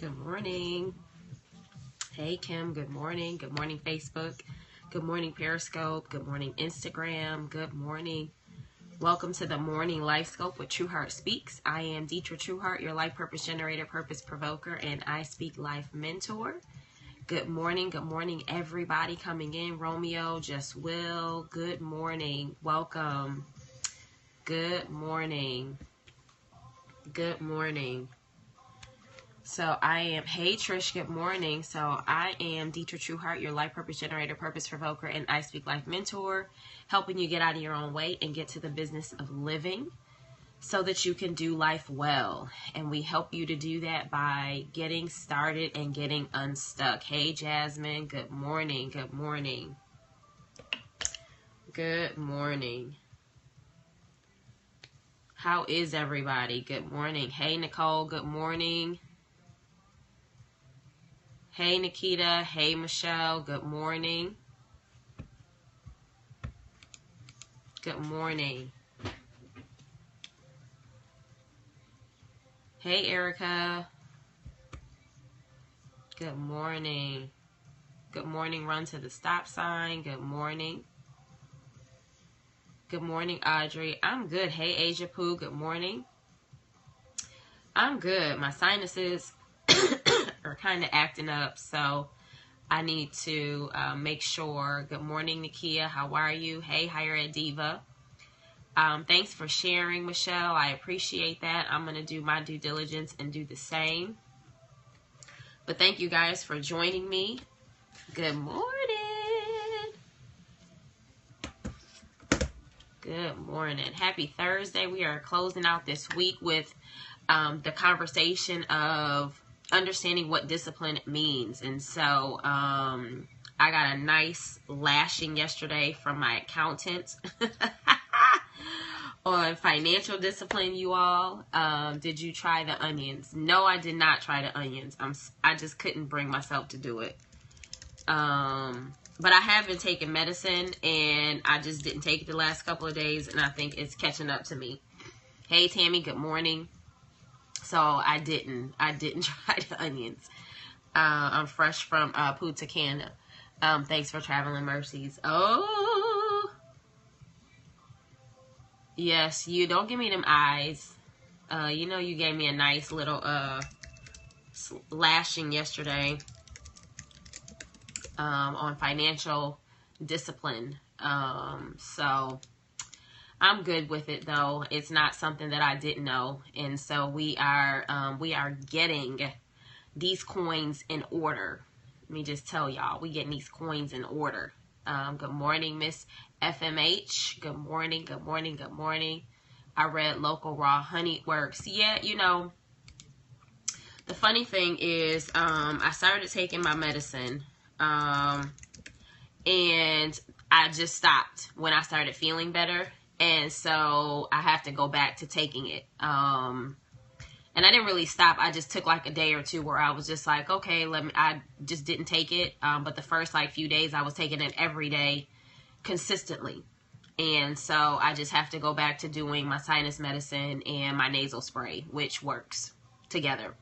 Good morning. Hey, Kim. Good morning. Good morning, Facebook. Good morning, Periscope. Good morning, Instagram. Good morning. Welcome to the Morning Life Scope with True Heart Speaks. I am Deetra Trueheart, your life purpose generator, purpose provoker, and I Speak Life mentor. Good morning, everybody coming in. Romeo, Just Will, good morning. Welcome. Good morning. Good morning. So I am, hey Trish, good morning. So I am Deetra Trueheart, your life purpose generator, purpose provoker, and I Speak Life mentor, helping you get out of your own way and get to the business of living so that you can do life well. And we help you to do that by getting started and getting unstuck. Hey Jasmine, good morning, good morning. Good morning. How is everybody? Good morning. Hey Nicole, good morning. Hey Nikita, hey Michelle, good morning. Good morning. Hey Erica. Good morning. Good morning, run to the stop sign. Good morning. Good morning, Audrey. I'm good. Hey Asia Poo, good morning. I'm good. My sinuses are kind of acting up, so I need to make sure. Good morning, Nakia. How are you? Hey, Higher Ed Diva. Thanks for sharing, Michelle. I appreciate that. I'm going to do my due diligence and do the same. But thank you guys for joining me. Good morning. Good morning. Happy Thursday. We are closing out this week with the conversation of understanding what discipline means. And so I got a nice lashing yesterday from my accountant on financial discipline, you all. Did you try the onions? No, I did not try the onions. I just couldn't bring myself to do it. But I have been taking medicine, and I just didn't take it the last couple of days, and I think it's catching up to me. Hey, Tammy, good morning. So I didn't try the onions. I'm fresh from Punta Cana. Thanks for traveling mercies. Oh, yes, you don't give me them eyes. You know you gave me a nice little lashing yesterday on financial discipline. So I'm good with it, though. It's not something that I didn't know. And so we are getting these coins in order. Let me just tell y'all, we getting these coins in order. Good morning, Miss FMH. Good morning, good morning, good morning. I read Local Raw Honey Works. Yeah, you know, the funny thing is I started taking my medicine and I just stopped when I started feeling better. And so I have to go back to taking it. And I didn't really stop. I just took like a day or two where I was just like, okay, I just didn't take it. But the first like few days I was taking it every day consistently. And so I just have to go back to doing my sinus medicine and my nasal spray, which works together.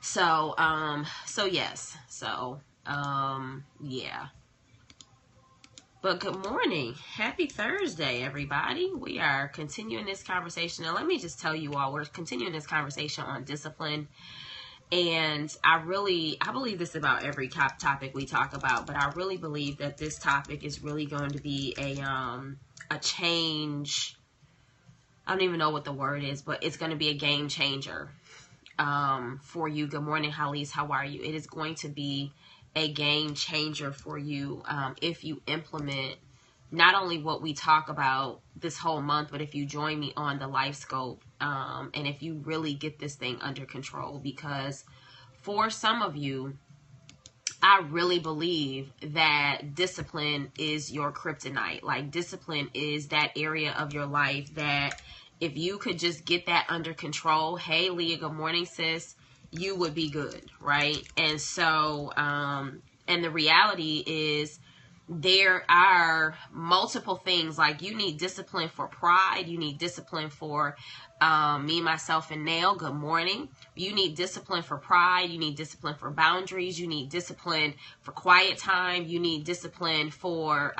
So, yes. So, yeah. But good morning. Happy Thursday, everybody. We are continuing this conversation. Now, let me just tell you all, we're continuing this conversation on discipline. And I believe this about every topic we talk about, but I really believe that this topic is really going to be a change. I don't even know what the word is, but it's going to be a game changer for you. Good morning, Halise. How are you? It is going to be a game changer for you if you implement not only what we talk about this whole month, but if you join me on the Life Scope and if you really get this thing under control. Because for some of you, I really believe that discipline is your kryptonite. Like, discipline is that area of your life that if you could just get that under control, hey Leah, good morning, sis, you would be good, right? And so, and the reality is there are multiple things. Like, you need discipline for pride, you need discipline for Me, myself, and Nail, good morning. You need discipline for pride. You need discipline for boundaries. You need discipline for quiet time. You need discipline for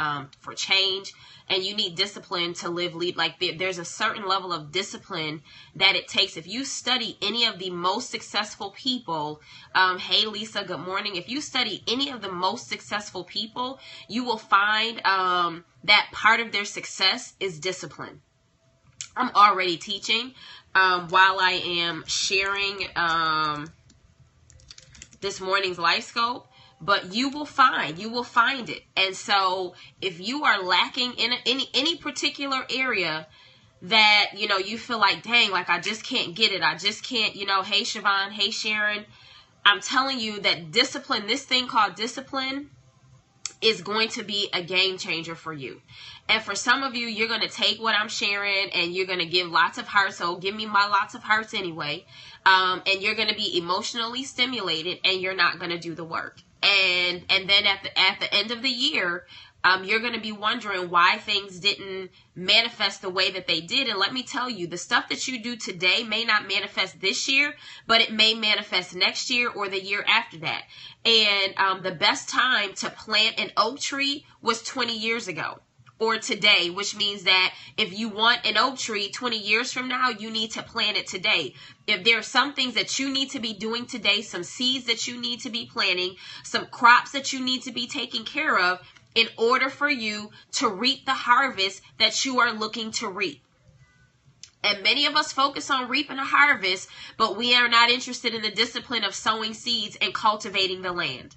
change. And you need discipline to lead. Like there's a certain level of discipline that it takes. If you study any of the most successful people, hey Lisa, good morning. If you study any of the most successful people, you will find that part of their success is discipline. I'm already teaching while I am sharing this morning's life scope. But you will find it. And so if you are lacking in any particular area that, you feel like, dang, like I just can't get it. I just can't, hey Siobhan, hey Sharon, I'm telling you that discipline, this thing called discipline, is going to be a game changer for you. And for some of you, you're going to take what I'm sharing and you're going to give lots of hearts. So give me my lots of hearts anyway. And you're going to be emotionally stimulated and you're not going to do the work. And then at the end of the year, you're going to be wondering why things didn't manifest the way that they did. And let me tell you, the stuff that you do today may not manifest this year, but it may manifest next year or the year after that. And the best time to plant an oak tree was 20 years ago. Or today, which means that if you want an oak tree 20 years from now, you need to plant it today. If there are some things that you need to be doing today, some seeds that you need to be planting, some crops that you need to be taking care of in order for you to reap the harvest that you are looking to reap. And many of us focus on reaping a harvest, but we are not interested in the discipline of sowing seeds and cultivating the land.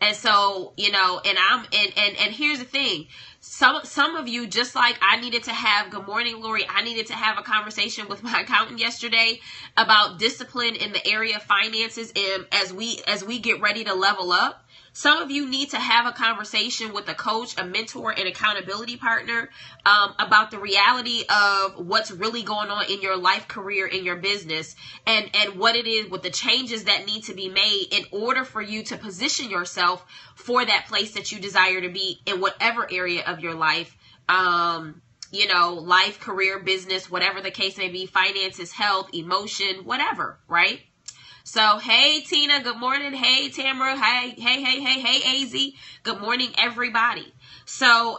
And so, and here's the thing. Some of you, just like I needed to have, good morning, Lori, I needed to have a conversation with my accountant yesterday about discipline in the area of finances. And as we get ready to level up, some of you need to have a conversation with a coach, a mentor, an accountability partner about the reality of what's really going on in your life, career, in your business, and what it is with the changes that need to be made in order for you to position yourself for that place that you desire to be in whatever area of your life, life, career, business, whatever the case may be, finances, health, emotion, whatever, right? So, hey, Tina, good morning. Hey, Tamara. Hey, AZ. Good morning, everybody. So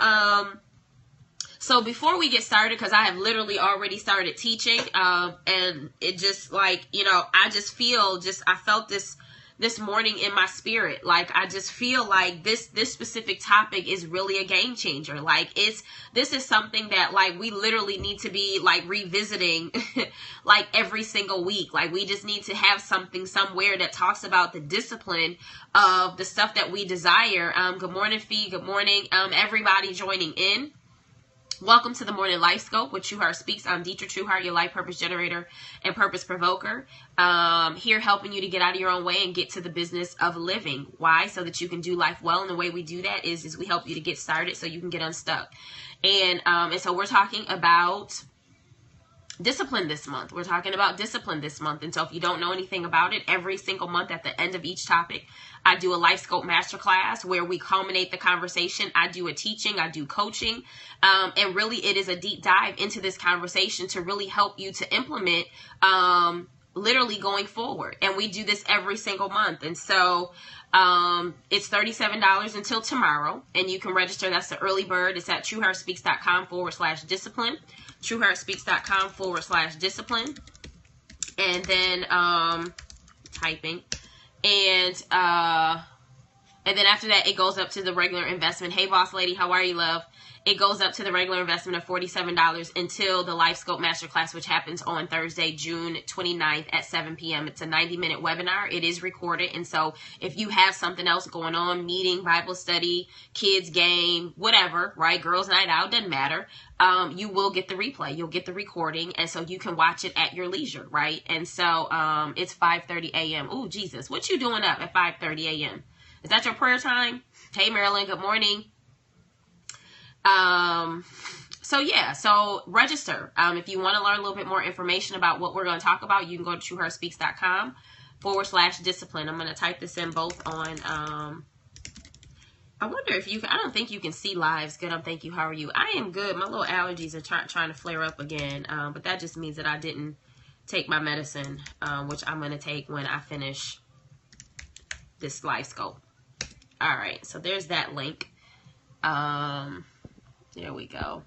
before we get started, because I have literally already started teaching, and it just like, I felt this morning in my spirit. Like, I just feel like this specific topic is really a game changer. Like, this is something that like we literally need to be like revisiting like every single week. Like, we just need to have something somewhere that talks about the discipline of the stuff that we desire. Good morning, Fee. Good morning, everybody joining in. Welcome to the Morning Life Scope with Trueheart Speaks. I'm Deetra Trueheart, your life purpose generator and purpose provoker. Here helping you to get out of your own way and get to the business of living. Why? So that you can do life well. And the way we do that is we help you to get started so you can get unstuck. And so we're talking about discipline this month. We're talking about discipline this month. And so if you don't know anything about it, every single month at the end of each topic, I do a Life Scope Masterclass where we culminate the conversation. I do a teaching, I do coaching, and really it is a deep dive into this conversation to really help you to implement literally going forward. And we do this every single month. And so it's $37 until tomorrow, and you can register. That's the early bird. It's at trueheartspeaks.com/discipline. trueheartspeaks.com/discipline. And then typing. And then after that, it goes up to the regular investment. Hey, boss lady, how are you, love? It goes up to the regular investment of $47 until the Life Scope Masterclass, which happens on Thursday, June 29th at 7 p.m. It's a 90-minute webinar. It is recorded. And so if you have something else going on, meeting, Bible study, kids game, whatever, right? Girls night out, doesn't matter. You will get the replay. You'll get the recording. And so you can watch it at your leisure, right? And so it's 5:30 a.m. Oh, Jesus. What you doing up at 5:30 a.m.? Is that your prayer time? Hey, Marilyn. Good morning. So register. If you want to learn a little bit more information about what we're going to talk about, you can go to trueheartspeaks.com/discipline. I'm going to type this in both on I wonder if you can, I don't think you can see lives. Good, thank you. How are you? I am good. My little allergies are trying to flare up again. But that just means that I didn't take my medicine, which I'm going to take when I finish this life scope. All right. So there's that link. There we go.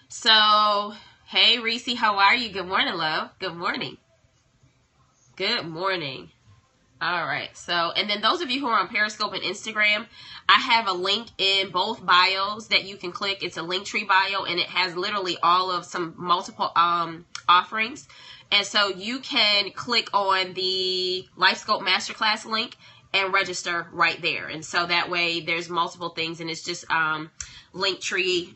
So, hey, Reese, how are you? Good morning, love. Good morning. Good morning. All right. So, and then those of you who are on Periscope and Instagram, I have a link in both bios that you can click. It's a Linktree bio, and it has literally all of some multiple offerings. And so you can click on the LifeScope Masterclass link and register right there. And so that way there's multiple things, and it's just Linktree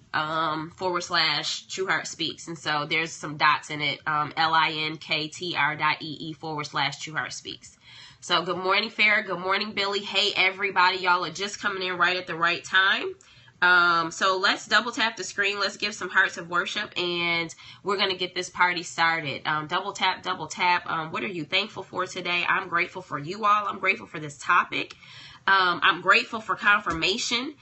/ True Heart Speaks. And so there's some dots in it, linktr.ee / True Heart Speaks. So good morning, Farrah. Good morning, Billy. Hey, everybody. Y'all are just coming in right at the right time. So let's double tap the screen. Let's give some hearts of worship, and we're going to get this party started. Double tap, double tap. What are you thankful for today? I'm grateful for you all. I'm grateful for this topic. I'm grateful for confirmation.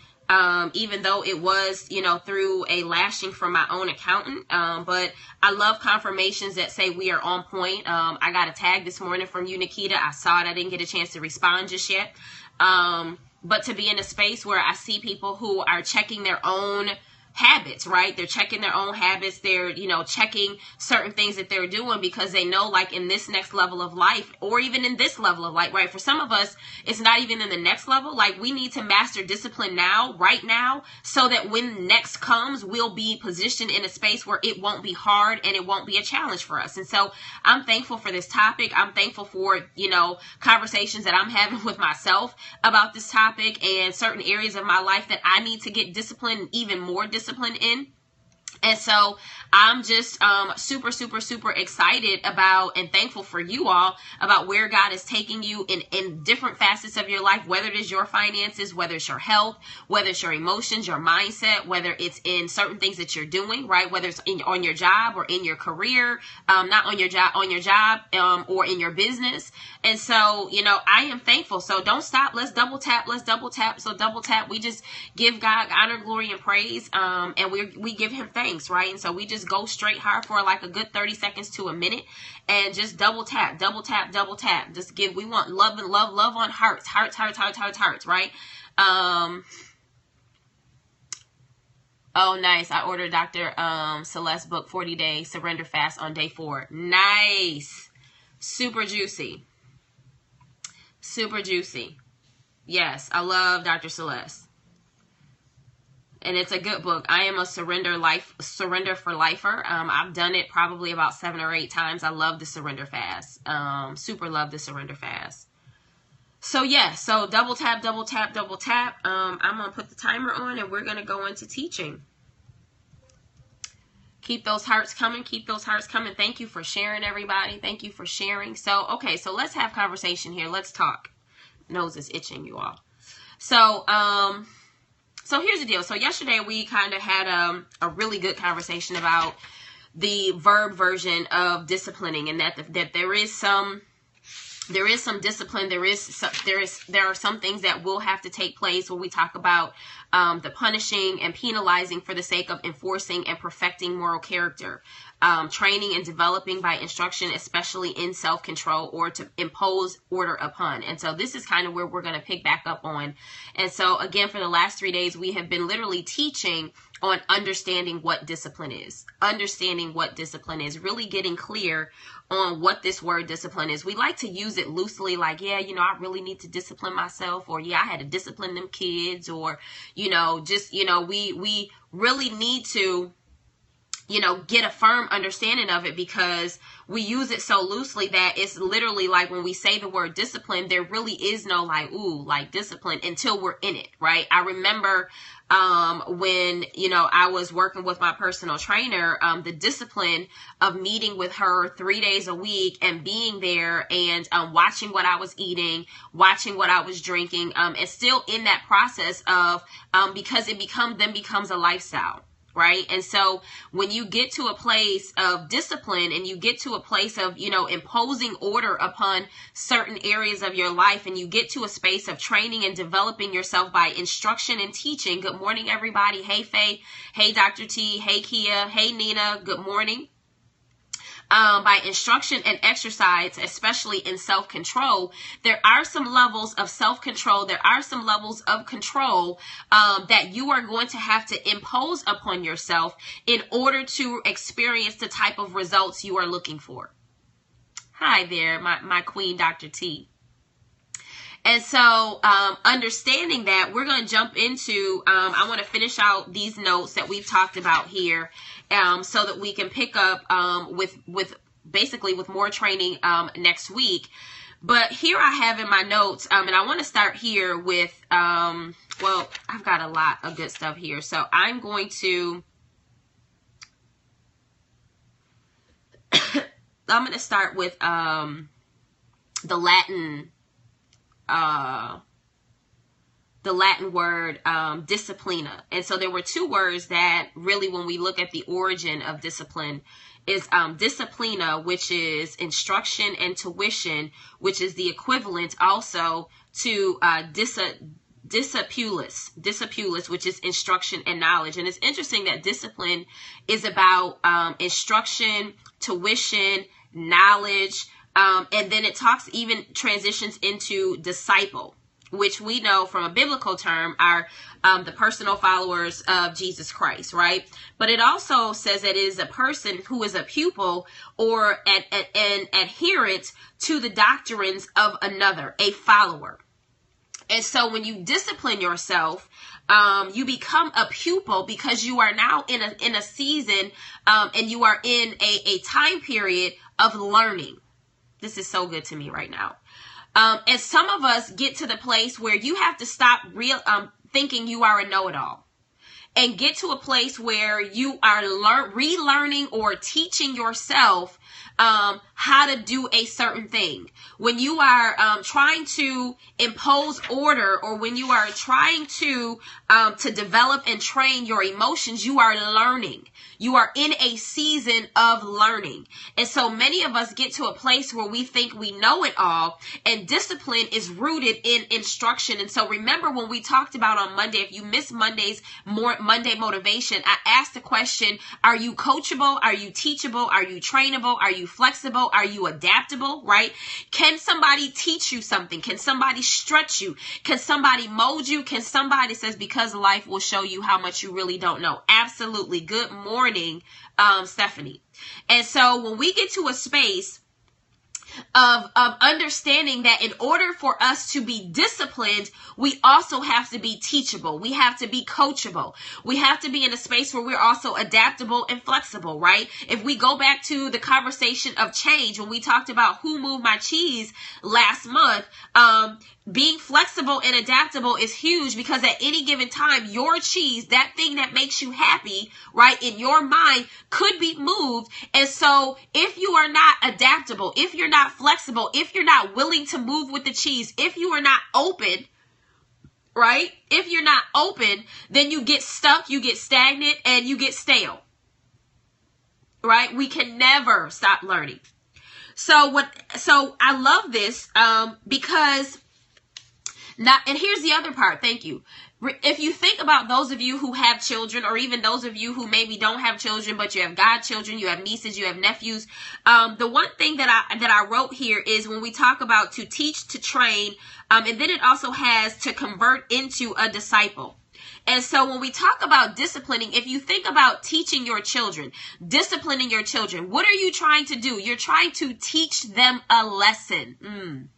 Even though it was, through a lashing from my own accountant. But I love confirmations that say we are on point. I got a tag this morning from you, Nikita. I saw it. I didn't get a chance to respond just yet. But to be in a space where I see people who are checking their own habits, right? They're checking their own habits. They're, checking certain things that they're doing because they know, like, in this next level of life, or even in this level of life, right? For some of us, it's not even in the next level. Like, we need to master discipline now, right now, so that when next comes, we'll be positioned in a space where it won't be hard and it won't be a challenge for us. And so I'm thankful for this topic. I'm thankful for, conversations that I'm having with myself about this topic and certain areas of my life that I need to get disciplined, even more discipline in. And so I'm just super, super, super excited about and thankful for you all about where God is taking you in different facets of your life, whether it is your finances, whether it's your health, whether it's your emotions, your mindset, whether it's in certain things that you're doing, right? Whether it's on your job or in your career, not on your job, or in your business. And so, I am thankful. So don't stop. Let's double tap. Let's double tap. So double tap. We just give God honor, glory, and praise. And we give him thanks, right? And so we just go straight hard for like a good 30 seconds to a minute and just double tap, double tap, double tap. Just we want love and love on hearts, right? Oh, nice. I ordered Dr. Celeste's book, 40-Day Surrender Fast, on day 4. Nice. Super juicy. Super juicy. Yes, I love Dr. Celeste. And it's a good book. I am a surrender for lifer. I've done it probably about 7 or 8 times. I love the surrender fast. Super love the surrender fast. So yeah, so double tap, double tap, double tap. I'm going to put the timer on and we're going to go into teaching. Keep those hearts coming. Keep those hearts coming. Thank you for sharing, everybody. Thank you for sharing. So, okay, so let's have conversation here. Let's talk. Nose is itching, you all. So here's the deal. So yesterday we kind of had a really good conversation about the verb version of disciplining, and that there is some discipline. There are some things that will have to take place when we talk about the punishing and penalizing for the sake of enforcing and perfecting moral character, training and developing by instruction, especially in self-control, or to impose order upon. And so this is kind of where we're going to pick back up on. And so again, for the last 3 days, we have been literally teaching on understanding what discipline is, really getting clear on what this word discipline is. We like to use it loosely, like, yeah, I really need to discipline myself, or yeah, I had to discipline them kids, or, we really need to, get a firm understanding of it, because we use it so loosely that it's literally like when we say the word discipline, there really is no like discipline until we're in it, right? I remember when, I was working with my personal trainer, the discipline of meeting with her 3 days a week and being there and watching what I was eating, watching what I was drinking, and still in that process of, because it becomes a lifestyle. right? And so when you get to a place of discipline and you get to a place of, imposing order upon certain areas of your life, and you get to a space of training and developing yourself by instruction and teaching. Good morning, everybody. Hey, Faye. Hey, Dr. T. Hey, Kia. Hey, Nina. Good morning. By instruction and exercise, especially in self-control, there are some levels of self-control. There are some levels of control that you are going to have to impose upon yourself in order to experience the type of results you are looking for. Hi there, my queen, Dr. T. And so understanding that, we're going to jump into, I want to finish out these notes that we've talked about here so that we can pick up with more training next week. But here I have in my notes, and I want to start here with, well, I've got a lot of good stuff here. So I'm going to, start with the Latin word disciplina. And so there were two words that really, when we look at the origin of discipline, is disciplina, which is instruction, and tuition, which is the equivalent also to discipulus, which is instruction and knowledge. And it's interesting that discipline is about instruction, tuition, knowledge, and then it transitions into disciple, which we know from a biblical term are the personal followers of Jesus Christ, right? But it also says that it is a person who is a pupil or an adherent to the doctrines of another, a follower. And so when you discipline yourself, you become a pupil because you are now in a season and you are in a time period of learning. This is so good to me right now. And some of us get to the place where you have to stop thinking you are a know-it-all and get to a place where you are relearning or teaching yourself how to do a certain thing. When you are trying to impose order, or when you are trying to develop and train your emotions, you are learning. You are in a season of learning. And so many of us get to a place where we think we know it all, and discipline is rooted in instruction. And so remember when we talked about on Monday, if you missed Monday motivation, I asked the question, are you coachable? Are you teachable? Are you trainable? Are you flexible? Are you adaptable, right? Can somebody teach you something? Can somebody stretch you? Can somebody mold you? Can somebody, says, because life will show you how much you really don't know. Absolutely. Good morning, Stephanie. And so when we get to a space of understanding that in order for us to be disciplined, we also have to be teachable. We have to be coachable. We have to be in a space where we're also adaptable and flexible, right? If we go back to the conversation of change, when we talked about who moved my cheese last month, being flexible and adaptable is huge, because at any given time, your cheese, that thing that makes you happy, right, in your mind, could be moved. And so if you are not adaptable, if you're not flexible, if you're not willing to move with the cheese, if you are not open, right, if you're not open, then you get stuck, you get stagnant, and you get stale, right? We can never stop learning. So I love this because now, and here's the other part. Thank you. If you think about those of you who have children, or even those of you who maybe don't have children, but you have godchildren, you have nieces, you have nephews, the one thing that I wrote here is when we talk about to teach, to train, and then it also has to convert into a disciple. And so when we talk about disciplining, if you think about teaching your children, disciplining your children, what are you trying to do? You're trying to teach them a lesson.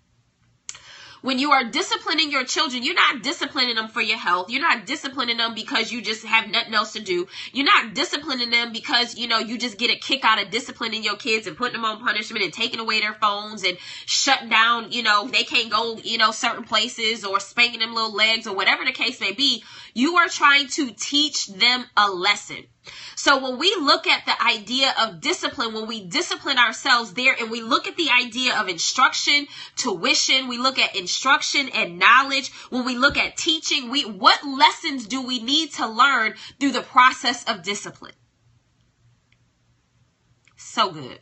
When you are disciplining your children, you're not disciplining them for your health. You're not disciplining them because you just have nothing else to do. You're not disciplining them because, you just get a kick out of disciplining your kids and putting them on punishment and taking away their phones and shutting down, they can't go, certain places, or spanking them little legs, or whatever the case may be. You are trying to teach them a lesson. So when we look at the idea of discipline, when we discipline ourselves there, and we look at the idea of instruction, tuition, we look at instruction and knowledge, when we look at teaching, what lessons do we need to learn through the process of discipline? So good.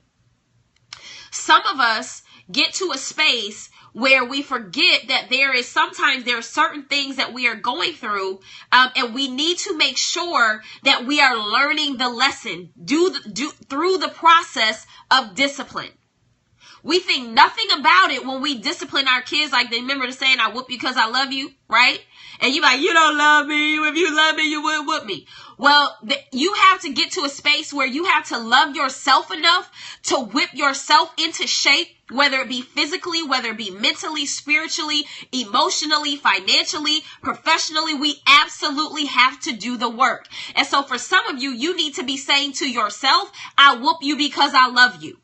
Some of us get to a space where we forget that there are certain things that we are going through, and we need to make sure that we are learning the lesson through the process of discipline. We think nothing about it when we discipline our kids. Like, they remember the saying, I whoop you because I love you, right? And you're like, you don't love me. If you love me, you wouldn't whoop me. Well, you have to get to a space where you have to love yourself enough to whip yourself into shape, whether it be physically, whether it be mentally, spiritually, emotionally, financially, professionally. We absolutely have to do the work. And so for some of you, you need to be saying to yourself, I whoop you because I love you.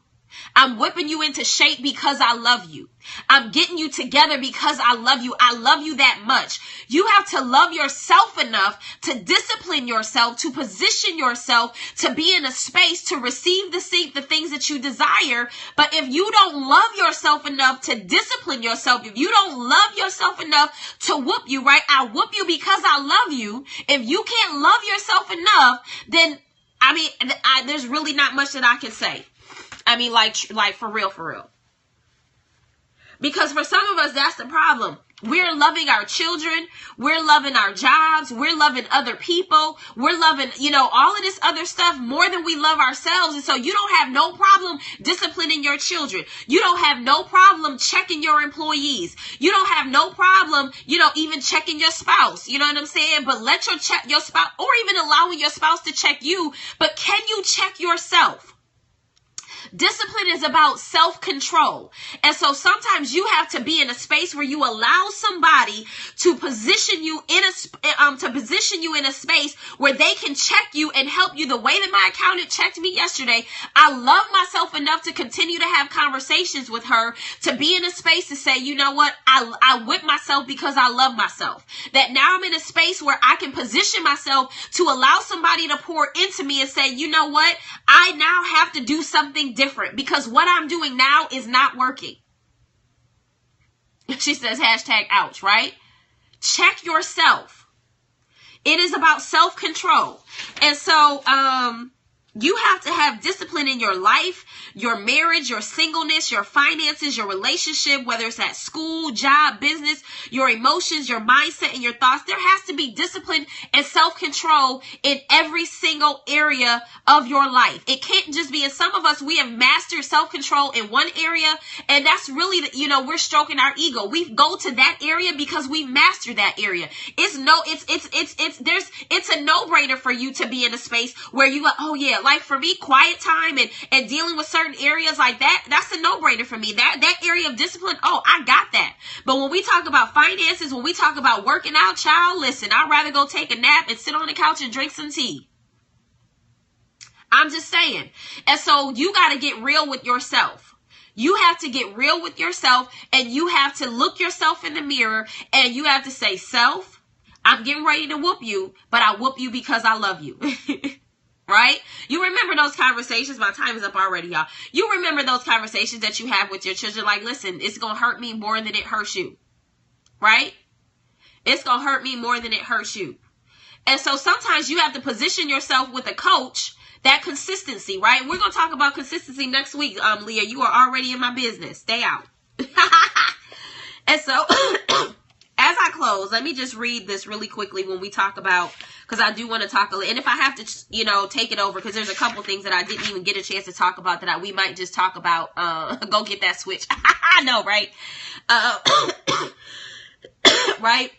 I'm whipping you into shape because I love you. I'm getting you together because I love you. I love you that much. You have to love yourself enough to discipline yourself, to position yourself to be in a space to receive the things that you desire. But if you don't love yourself enough to discipline yourself, if you don't love yourself enough to whoop you, right? I whoop you because I love you. If you can't love yourself enough, then, there's really not much that I can say. Like for real. Because for some of us, that's the problem. We're loving our children. We're loving our jobs. We're loving other people. We're loving, all of this other stuff more than we love ourselves. And so you don't have no problem disciplining your children. You don't have no problem checking your employees. You don't have no problem, even checking your spouse. You know what I'm saying? But let your spouse, or even allowing your spouse to check you. But can you check yourself? Discipline is about self-control. And so sometimes you have to be in a space where you allow somebody to position you in a space where they can check you and help you the way that my accountant checked me yesterday. I love myself enough to continue to have conversations with her, to be in a space to say, you know what? I whip myself because I love myself. That now I'm in a space where I can position myself to allow somebody to pour into me and say, you know what? I now have to do something different because what I'm doing now is not working. She says #ouch, right? Check yourself. It is about self-control. And so, you have to have discipline in your life, your marriage, your singleness, your finances, your relationship, whether it's at school, job, business, your emotions, your mindset, and your thoughts. There has to be discipline and self-control in every single area of your life. It can't just be, and some of us, we have mastered self-control in one area, and that's really, we're stroking our ego. We go to that area because we mastered that area. It's a no-brainer for you to be in a space where you go, oh yeah, like for me, quiet time and dealing with certain areas like that, that's a no-brainer for me. That area of discipline, oh, I got that. But when we talk about finances, when we talk about working out, child, listen, I'd rather go take a nap and sit on the couch and drink some tea. I'm just saying. And so you got to get real with yourself. You have to get real with yourself, and you have to look yourself in the mirror, and you have to say, self, I'm getting ready to whoop you, but I whoop you because I love you. Right? You remember those conversations. My time is up already, y'all. You remember those conversations that you have with your children. Like, listen, it's going to hurt me more than it hurts you. Right? It's going to hurt me more than it hurts you. And so sometimes you have to position yourself with a coach, that consistency, right? We're going to talk about consistency next week, Leah. You are already in my business. Stay out. And so as I close, let me just read this really quickly when we talk about, because I do want to talk a little, and if I have to, take it over, because there's a couple things that I didn't even get a chance to talk about that we might just talk about. Go get that switch. I know, right? Right?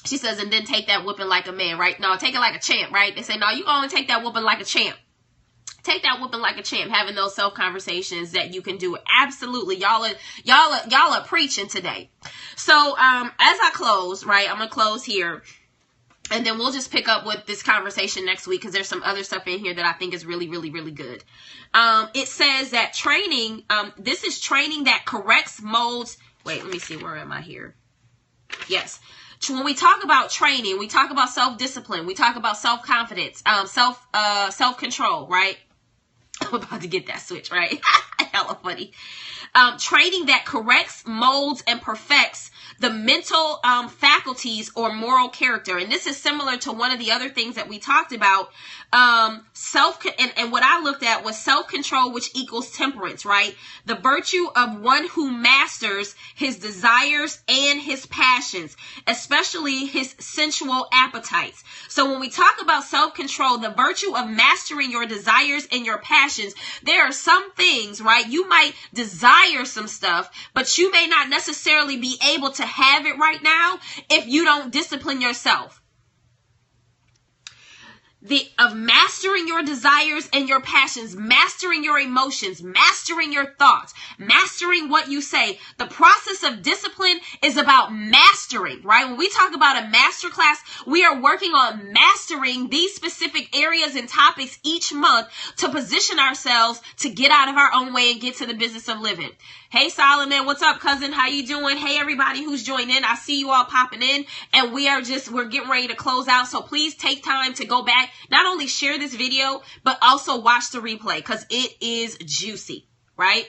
She says, and then take that whooping like a man, right? No, take it like a champ, right? They say, no, you going to take that whooping like a champ. Take that whooping like a champ, having those self-conversations that you can do. Absolutely. Y'all are preaching today. So, as I close, right, I'm going to close here. And then we'll just pick up with this conversation next week, because there's some other stuff in here that I think is really, really, really good. It says that training, this is training that corrects, molds. Wait, let me see. Where am I here? Yes. when we talk about training, we talk about self-discipline, we talk about self-confidence, self-control, right? I'm about to get that switch, right? Hella funny. Training that corrects, molds, and perfects the mental faculties or moral character. And this is similar to one of the other things that we talked about. And what I looked at was self-control, which equals temperance, right? The virtue of one who masters his desires and his passions, especially his sensual appetites. So when we talk about self-control, the virtue of mastering your desires and your passions, there are some things, right? You might desire some stuff, but you may not necessarily be able to have it right now if you don't discipline yourself. Of mastering your desires and your passions, mastering your emotions, mastering your thoughts, mastering what you say. The process of discipline is about mastering, right? When we talk about a master class, we are working on mastering these specific areas and topics each month to position ourselves to get out of our own way and get to the business of living. Hey, Solomon, what's up, cousin? How you doing? Hey, everybody who's joined in. I see you all popping in, and we're getting ready to close out. So please take time to go back, not only share this video, but also watch the replay because it is juicy, right?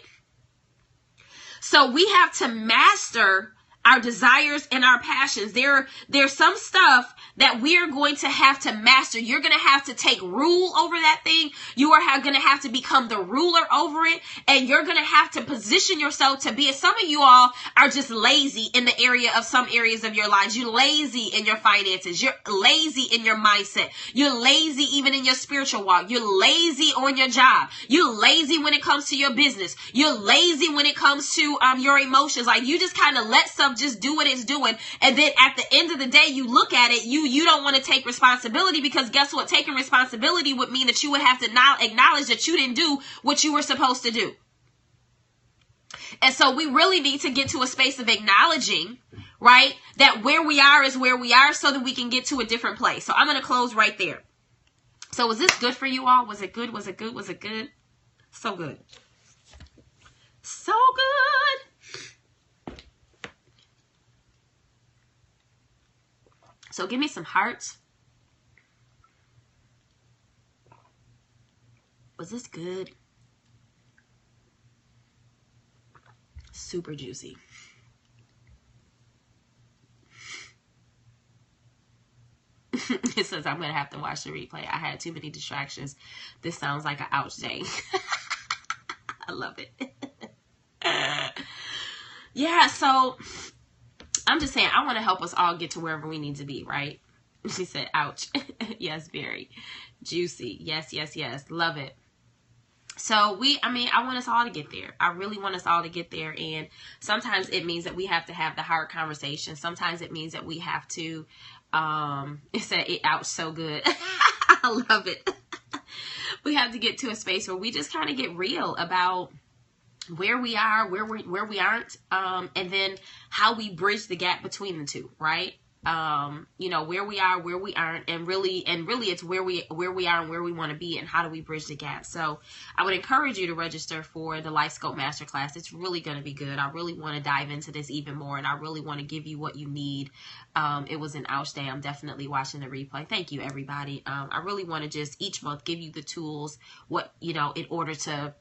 So we have to master our desires and our passions. There's some stuff that we are going to have to master. You're going to have to take rule over that thing. You are going to have to become the ruler over it. And you're going to have to position yourself to be. Some of you all are just lazy in the area of some areas of your lives. You're lazy in your finances. You're lazy in your mindset. You're lazy even in your spiritual walk. You're lazy on your job. You're lazy when it comes to your business. You're lazy when it comes to your emotions. Like you just kind of let stuff just do what it's doing. And then at the end of the day, you look at it, you don't want to take responsibility, because guess what? Taking responsibility would mean that you would have to now acknowledge that you didn't do what you were supposed to do. And so we really need to get to a space of acknowledging, right, that where we are is where we are so that we can get to a different place. So I'm going to close right there. So was this good for you all? Was it good? Was it good? Was it good? So good. So good. So give me some hearts. Was this good? Super juicy. It says I'm going to have to watch the replay. I had too many distractions. This sounds like an ouch day. I love it. Yeah, so I'm just saying, I want to help us all get to wherever we need to be, right? She said, ouch. Yes, very juicy. Yes, yes, yes. Love it. So I want us all to get there. I really want us all to get there. And sometimes it means that we have to have the hard conversation. Sometimes it means that we have to, it said it ouch so good. I love it. We have to get to a space where we just kind of get real about where we are, where we aren't, and then how we bridge the gap between the two, right? Where we are, where we aren't, and really it's where we are and where we want to be, and how do we bridge the gap. So I would encourage you to register for the Life Scope Masterclass. It's really going to be good. I really want to dive into this even more, and I really want to give you what you need. It was an ouch day. I'm definitely watching the replay. Thank you, everybody. I really want to just each month give you the tools, in order to,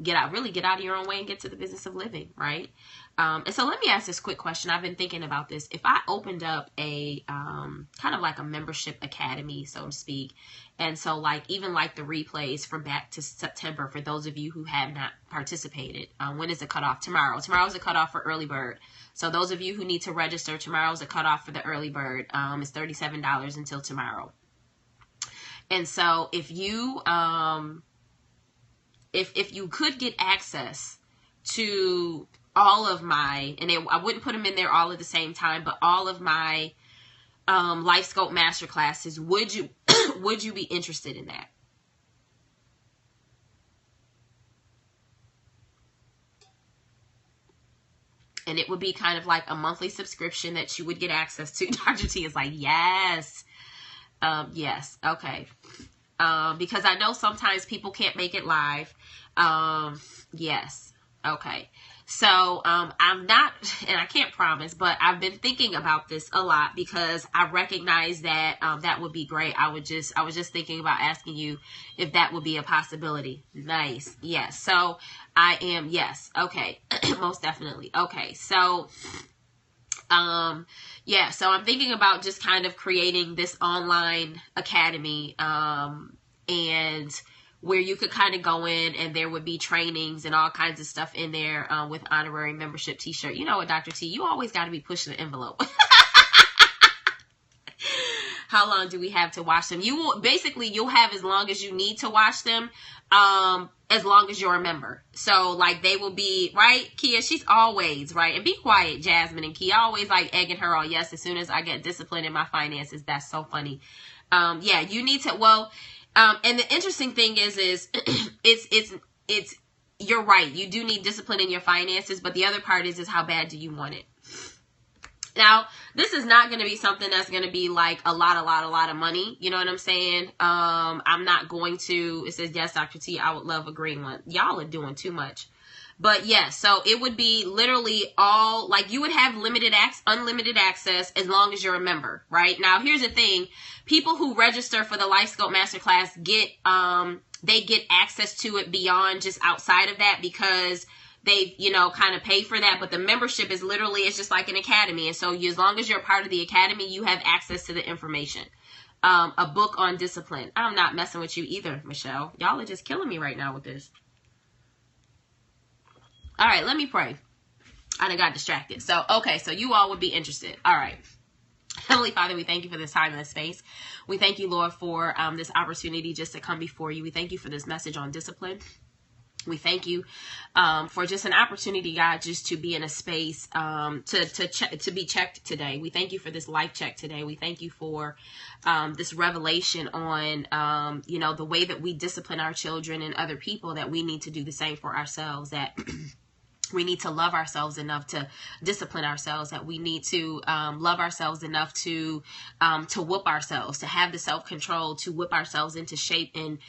get out of your own way and get to the business of living, right? And so let me ask this quick question. I've been thinking about this. If I opened up a kind of like a membership academy, so to speak, and so even the replays from back to September, for those of you who have not participated, when is the cutoff? Tomorrow. Tomorrow's the cutoff for early bird. So those of you who need to register, tomorrow's the cutoff for the early bird. It's $37 until tomorrow. And so if you if you could get access to all of my, I wouldn't put them in there all at the same time, but all of my Life Scope Masterclasses, would you be interested in that? And it would be kind of like a monthly subscription that you would get access to. Dr. T is like, yes. Yes. Okay. Because I know sometimes people can't make it live. Yes. Okay. So I'm not, and I can't promise, but I've been thinking about this a lot because I recognize that that would be great. I was just thinking about asking you if that would be a possibility. Nice. Yes. So I am. Yes. Okay. Most definitely. Okay. So yeah, so I'm thinking about just kind of creating this online academy, and where you could kind of go in and there would be trainings and all kinds of stuff in there, with honorary membership t-shirt. You know what, Dr. T, you always got to be pushing the envelope. How long do we have to watch them? You will basically, you'll have as long as you need to watch them, as long as you're a member. So like they will be, right, Kia, she's always right. And be quiet, Jasmine and Kia, always like egging her on. Yes, as soon as I get disciplined in my finances. That's so funny. Yeah, you need to, well, and the interesting thing is it's you're right. You do need discipline in your finances, but the other part is how bad do you want it? Now, this is not going to be something that's going to be like a lot of money. You know what I'm saying? I'm not going to, it says, yes, Dr. T, I would love a green one. Y'all are doing too much. But yes, so it would be literally all, like you would have unlimited access as long as you're a member, right? Now, here's the thing. People who register for the LifeScope Masterclass they get access to it beyond just outside of that because they, kind of pay for that. But the membership is literally, it's just like an academy. And so as long as you're a part of the academy, you have access to the information. A book on discipline. I'm not messing with you either, Michelle. Y'all are just killing me right now with this. All right, let me pray. I done got distracted. So, okay, so you all would be interested. All right. Heavenly Father, we thank you for this time and this space. We thank you, Lord, for this opportunity just to come before you. We thank you for this message on discipline. We thank you for just an opportunity, God, just to be in a space to be checked today. We thank you for this life check today. We thank you for this revelation on, the way that we discipline our children and other people, that we need to do the same for ourselves, that we need to love ourselves enough to discipline ourselves, that we need to love ourselves enough to whip ourselves, to have the self-control to whip ourselves into shape in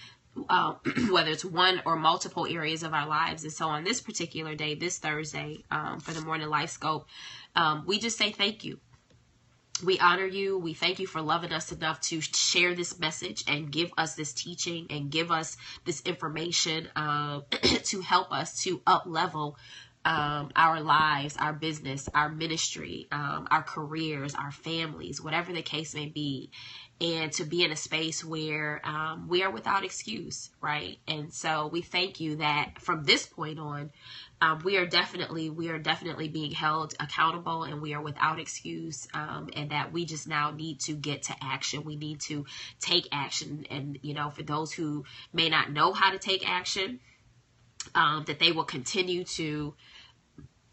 whether it's one or multiple areas of our lives. And so on this particular day, this Thursday, for the Morning Life Scope, we just say thank you. We honor you. We thank you for loving us enough to share this message and give us this teaching and give us this information to help us to up-level our lives, our business, our ministry, our careers, our families, whatever the case may be, and to be in a space where we are without excuse, right? And so we thank you that from this point on, we are definitely being held accountable, and we are without excuse, and that we just now need to get to action. We need to take action, and for those who may not know how to take action, that they will continue to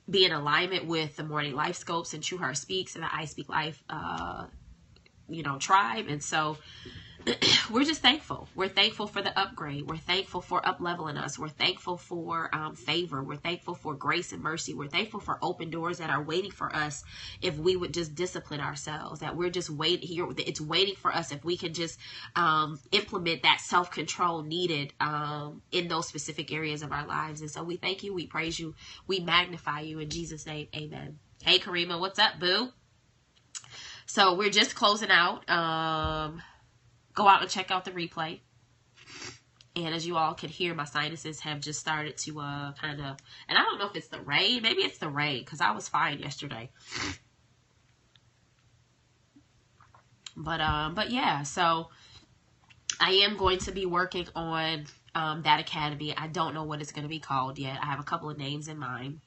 be in alignment with the Morning Life Scopes and True Heart Speaks and the I Speak Life, tribe. And so we're just thankful. We're thankful for the upgrade. We're thankful for up-leveling us. We're thankful for favor. We're thankful for grace and mercy. We're thankful for open doors that are waiting for us if we would just discipline ourselves, that we're just waiting here. It's waiting for us if we can just implement that self-control needed in those specific areas of our lives. And so we thank you. We praise you. We magnify you. In Jesus' name, amen. Hey, Karima, what's up, boo? So we're just closing out. Go out and check out the replay. And as you all can hear, my sinuses have just started to kind of, and I don't know if it's the rain. Maybe it's the rain, because I was fine yesterday. But yeah, so I am going to be working on that academy. I don't know what it's going to be called yet. I have a couple of names in mind.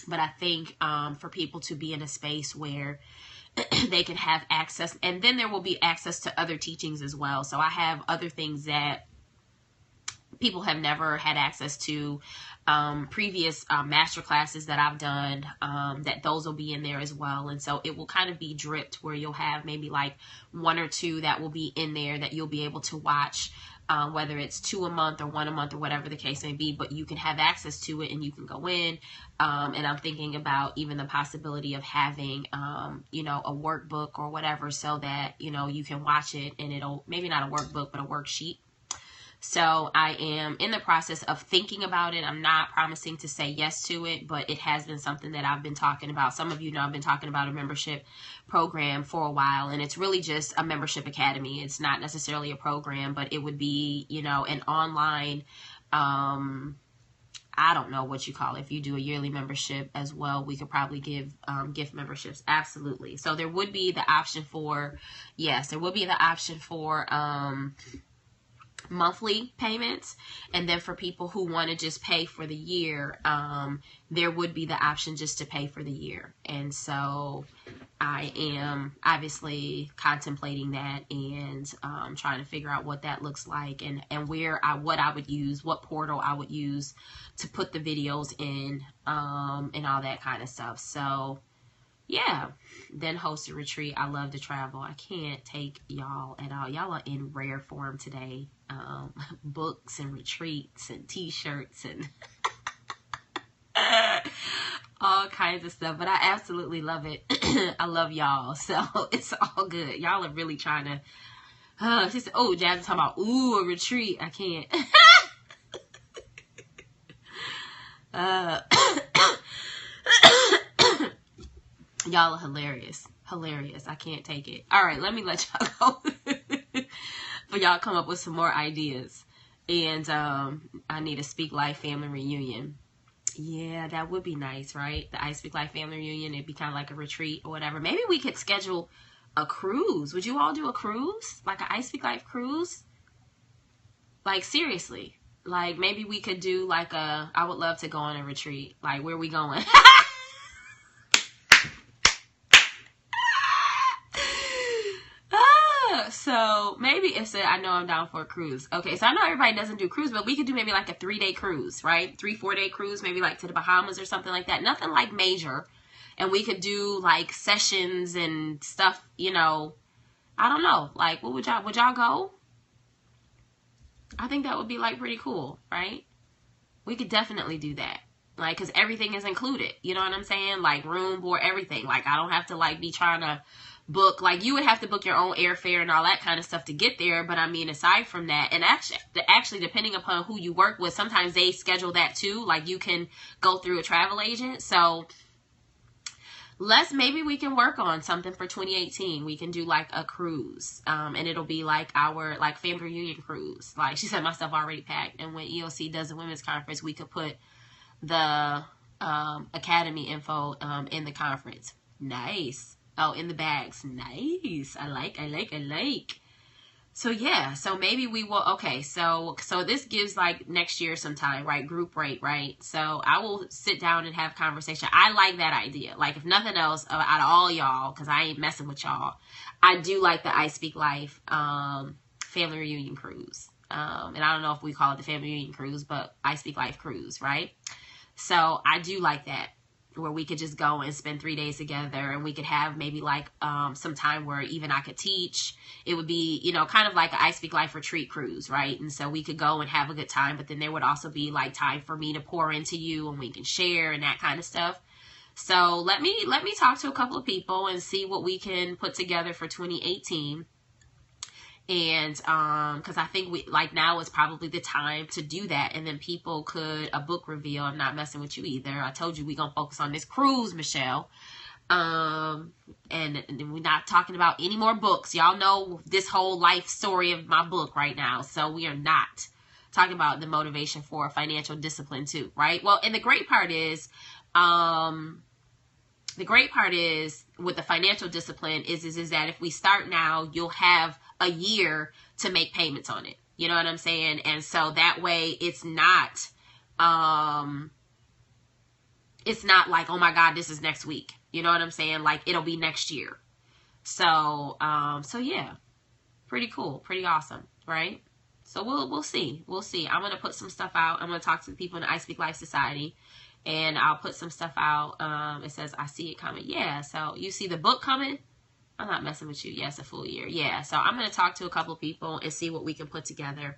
But I think for people to be in a space where they can have access, and then there will be access to other teachings as well. So I have other things that people have never had access to, previous master classes that I've done, that those will be in there as well. And so it will kind of be dripped, where you'll have maybe like one or two that will be in there that you'll be able to watch, whether it's 2 a month or 1 a month or whatever the case may be, but you can have access to it and you can go in. And I'm thinking about even the possibility of having, a workbook or whatever, so that, you can watch it and it'll, maybe not a workbook, but a worksheet. So I am in the process of thinking about it. I'm not promising to say yes to it, but it has been something that I've been talking about. Some of you know I've been talking about a membership program for a while, and it's really just a membership academy. It's not necessarily a program, but it would be, you know, an online, I don't know what you call it. If you do a yearly membership as well, we could probably give gift memberships. Absolutely. So there would be the option for, yes, there would be the option for monthly payments, and then for people who want to just pay for the year, there would be the option just to pay for the year. And so I am obviously contemplating that and trying to figure out what that looks like, and what I would use, what portal I would use to put the videos in, and all that kind of stuff. So yeah, then host a retreat. I love to travel. I can't take y'all at all. Y'all are in rare form today. Books and retreats and t-shirts and all kinds of stuff. But I absolutely love it. I love y'all. So it's all good. Y'all are really trying to, she said, oh, Jasmine talking about, ooh, a retreat. I can't. Y'all are hilarious. Hilarious. I can't take it. All right, let me let y'all go. For y'all come up with some more ideas. And I need a Speak Life family reunion. Yeah, that would be nice, right? The I Speak Life family reunion. It'd be kind of like a retreat or whatever. Maybe we could schedule a cruise. Would you all do a cruise? Like an I Speak Life cruise? Like, seriously. Like, maybe we could do like I would love to go on a retreat. Like, where are we going? So maybe if I know I'm down for a cruise. Okay, so I know everybody doesn't do cruise, but we could do maybe like a 3-day cruise, right? 3-4 day cruise, maybe like to the Bahamas or something like that. Nothing like major. And we could do like sessions and stuff, you know. I don't know. Like, what would y'all go? I think that would be like pretty cool, right? We could definitely do that. Like, because everything is included. You know what I'm saying? Like room, board, everything. Like, I don't have to like be trying to book, like you would have to book your own airfare and all that kind of stuff to get there. But I mean, aside from that, and actually depending upon who you work with, sometimes they schedule that too. Like you can go through a travel agent. So maybe we can work on something for 2018. We can do like a cruise, and it'll be like our like family reunion cruise. Like she said, my stuff already packed. And when EOC does a women's conference, we could put the academy info in the conference. Nice. Oh, in the bags. Nice. I like. So yeah, so maybe we will, okay, so this gives like next year some time, right? Group rate, right? So I will sit down and have conversation. I like that idea. Like if nothing else, out of all y'all, because I ain't messing with y'all, I do like the I Speak Life family reunion cruise. And I don't know if we call it the family reunion cruise, but I Speak Life cruise, right? So I do like that, where we could just go and spend 3 days together, and we could have maybe like some time where even I could teach. It would be, you know, kind of like an I Speak Life retreat cruise, right? And so we could go and have a good time, but then there would also be like time for me to pour into you, and we can share and that kind of stuff. So let me talk to a couple of people and see what we can put together for 2018. And because I think we like now is probably the time to do that, and then people could a book reveal. I'm not messing with you either. I told you we gonna focus on this cruise, Michelle. And we're not talking about any more books. Y'all know this whole life story of my book right now, so we are not talking about the motivation for financial discipline too, right? Well, and the great part is with the financial discipline is that if we start now, you'll have a year to make payments on it. You know what I'm saying? And so that way it's not like, oh my God, this is next week. You know what I'm saying? Like it'll be next year. So yeah, pretty cool. Pretty awesome. Right? So we'll see. We'll see. I'm going to put some stuff out. I'm going to talk to the people in the I Speak Life Society, and I'll put some stuff out. It says, I see it coming. Yeah. So you see the book coming? I'm not messing with you. Yes, a full year. Yeah. So I'm going to talk to a couple of people and see what we can put together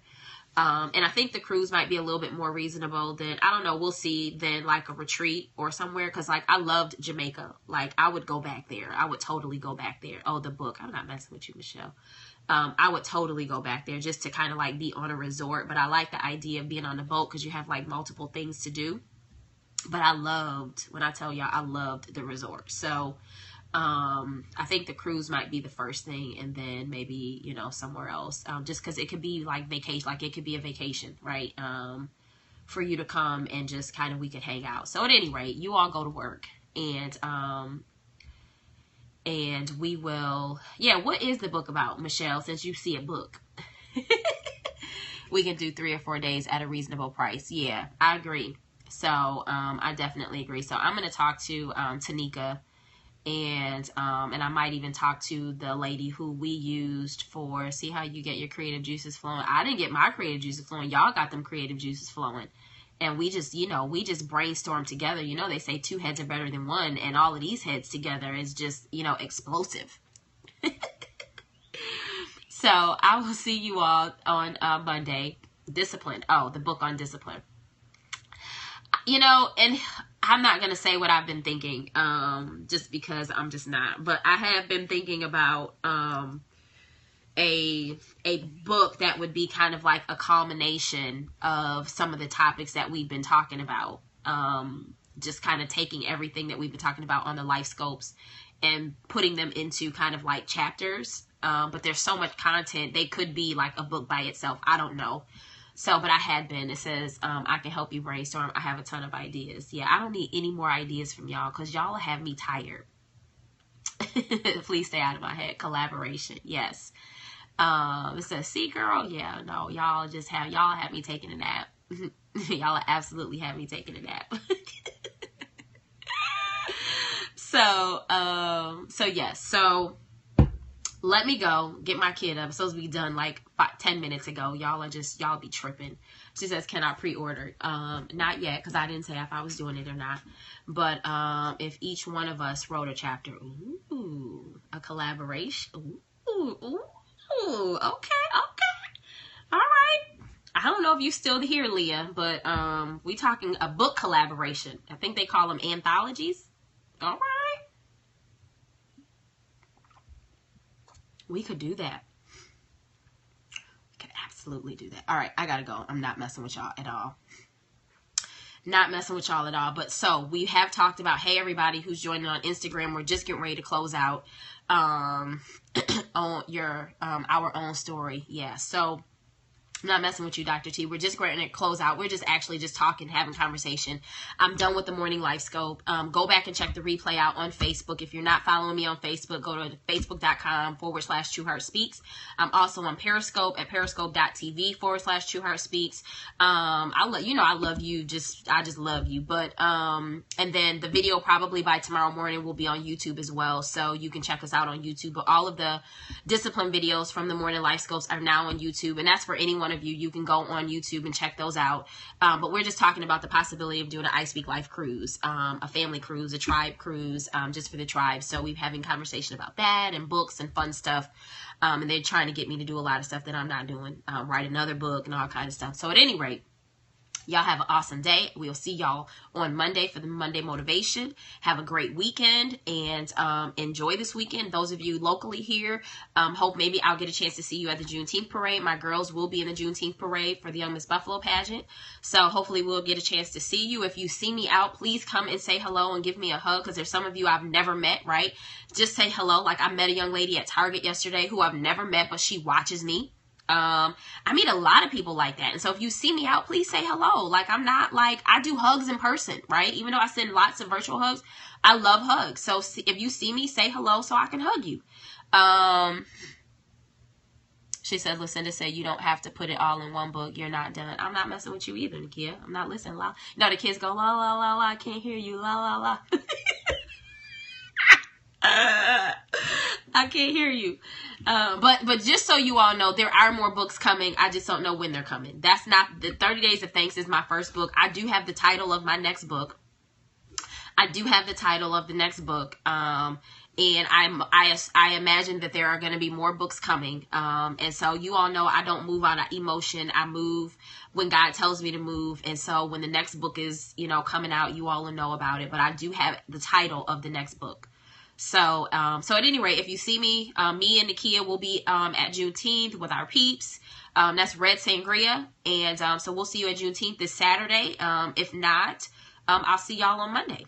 And I think the cruise might be a little bit more reasonable than, I don't know, we'll see, than like a retreat or somewhere. Cause like I loved Jamaica. Like I would go back there. I would totally go back there. Oh, the book. I'm not messing with you, Michelle. I would totally go back there just to kind of like be on a resort. But I like the idea of being on the boat because you have like multiple things to do. But I loved, when I tell y'all, I loved the resort. So I think the cruise might be the first thing, and then maybe, you know, somewhere else. Just because it could be like vacation, like it could be a vacation, right? For you to come and just kind of, we could hang out. So at any rate, you all go to work, and we will, yeah, what is the book about, Michelle, since you see a book? We can do 3 or 4 days at a reasonable price. Yeah, I agree. So, I definitely agree. So I'm going to talk to, Tanika, and I might even talk to the lady who we used for, see how you get your creative juices flowing. I didn't get my creative juices flowing. Y'all got them creative juices flowing. And we just, you know, we just brainstorm together. You know, they say 2 heads are better than 1, and all of these heads together is just, you know, explosive. So I will see you all on Monday. Discipline. Oh, the book on discipline. You know, and I'm not going to say what I've been thinking, just because I'm just not. But I have been thinking about a book that would be kind of like a culmination of some of the topics that we've been talking about. Just kind of taking everything that we've been talking about on the life scopes and putting them into kind of like chapters. But there's so much content. They could be like a book by itself. I don't know. So, but I had been, it says, I can help you brainstorm. I have a ton of ideas. Yeah, I don't need any more ideas from y'all because y'all will have me tired. Please stay out of my head. Collaboration. Yes. It says, see, girl. Yeah, no, y'all have me taking a nap. Y'all absolutely have me taking a nap. So yes. So let me go get my kid up. It's supposed to be done like 10 minutes ago. Y'all be tripping. She says, can I pre-order? Not yet, because I didn't say if I was doing it or not. But if each one of us wrote a chapter, ooh, a collaboration. Ooh, okay. All right. I don't know if you're still here, Leah, but we talking a book collaboration. I think they call them anthologies. All right. We could do that. We could absolutely do that. All right, I gotta go. I'm not messing with y'all at all. But so we have talked about, hey, everybody who's joining on Instagram, we're just getting ready to close out on your our own story. Yeah, so I'm not messing with you, Dr. T. We're just going to close out. We're just actually just talking, having conversation. I'm done with the morning life scope. Go back and check the replay out on Facebook. If you're not following me on Facebook, go to facebook.com/TrueHeartSpeaks. I'm also on Periscope at periscope.tv/TrueHeartSpeaks. I love you. I just love you. But, and then the video probably by tomorrow morning will be on YouTube as well. So you can check us out on YouTube. But all of the discipline videos from the morning life scopes are now on YouTube. And that's for anyone of you can go on YouTube and check those out. But we're just talking about the possibility of doing an I Speak Life cruise, a family cruise, a tribe cruise, just for the tribe. So we're having conversation about that and books and fun stuff. And they're trying to get me to do a lot of stuff that I'm not doing, write another book and all kinds of stuff. So at any rate, y'all have an awesome day. We'll see y'all on Monday for the Monday Motivation. Have a great weekend and enjoy this weekend. Those of you locally here, hope maybe I'll get a chance to see you at the Juneteenth parade. My girls will be in the Juneteenth parade for the Young Miss Buffalo pageant. So hopefully we'll get a chance to see you. If you see me out, please come and say hello and give me a hug, because there's some of you I've never met, right? Just say hello. Like I met a young lady at Target yesterday who I've never met, but she watches me. I meet a lot of people like that. And so if you see me out, please say hello. Like I'm not like, I do hugs in person, right? Even though I send lots of virtual hugs, I love hugs. So if you see me, say hello so I can hug you. She said, Lucinda said, you don't have to put it all in one book. You're not done. I'm not messing with you either, Nakia. I'm not listening. La. No, the kids go, la, la, la, la. I can't hear you. La, la, la. I can't hear you. But just so you all know, there are more books coming. I just don't know when they're coming. That's not, the 30 Days of Thanks is my first book. I do have the title of my next book. And I imagine that there are going to be more books coming. And so you all know I don't move out of emotion. I move when God tells me to move. And so when the next book is, coming out, you all will know about it. But I do have the title of the next book. So, so at any rate, if you see me, me and Nakia will be at Juneteenth with our peeps. That's Red Sangria. And so we'll see you at Juneteenth this Saturday. If not, I'll see y'all on Monday.